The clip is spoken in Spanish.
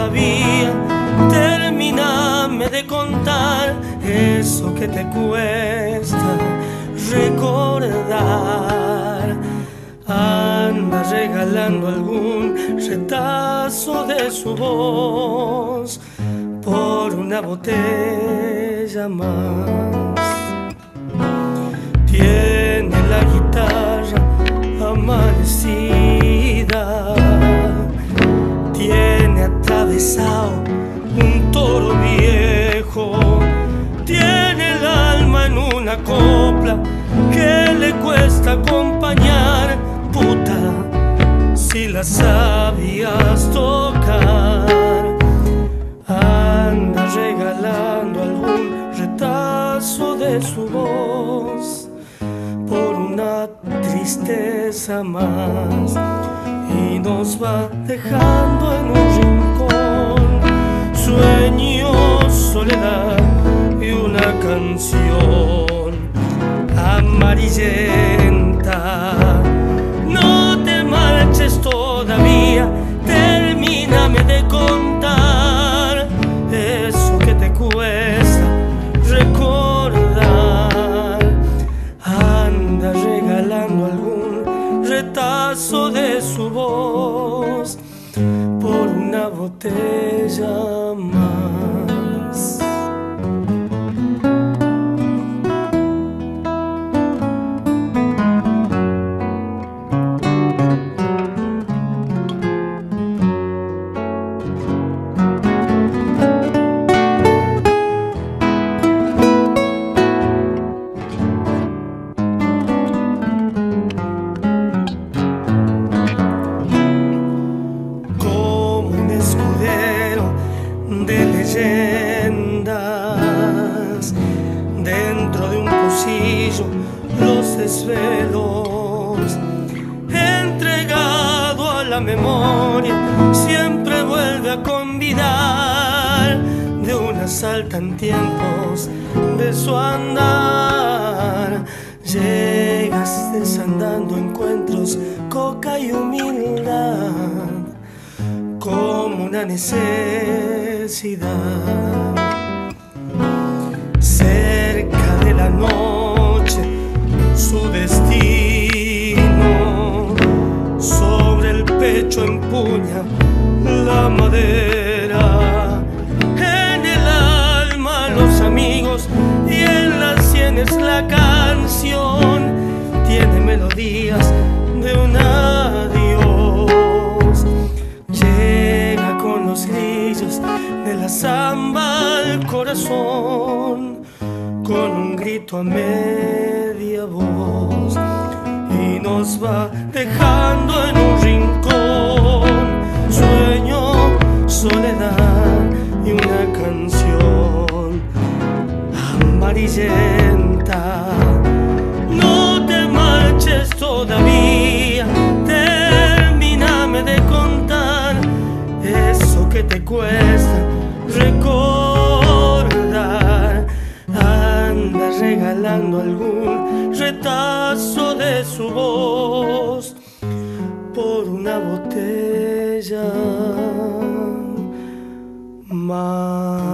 todavía. Termíname de contar eso que te cuesta recordar. Anda regalando algún retazo de su voz por una botella más. Tiene la guitarra amanecida, tiene atravesado un toro viejo, tiene el alma en una copla que le cuesta acompañar. Puta, si la sabías tocar. Anda regalando algún retazo de su voz por una tristeza más, y nos va dejando en un rincón sueños, soledad y una canción amarillenta. No te marches todavía, termíname de contar eso que te cuesta recordar. Anda regalando algún retazo de su voz por una botella más. De leyendas, dentro de un pocillo los desvelos, entregado a la memoria, siempre vuelve a convidar. De una saltan tiempos de su andar, llegas desandando encuentros, coca y humildad, como una necesidad. Cerca de la noche, su destino, sobre el pecho empuña la madera. En el alma los amigos y en las sienes la canción. Tiene melodías de un adiós. Llega con los grillos de la samba al corazón, con un grito a media voz, y nos va dejando en un rincón sueño, soledad y una canción amarillenta. No te marches todavía, termíname de contar eso que te cuesta recordar. Anda regalando algún retazo de su voz por una botella más.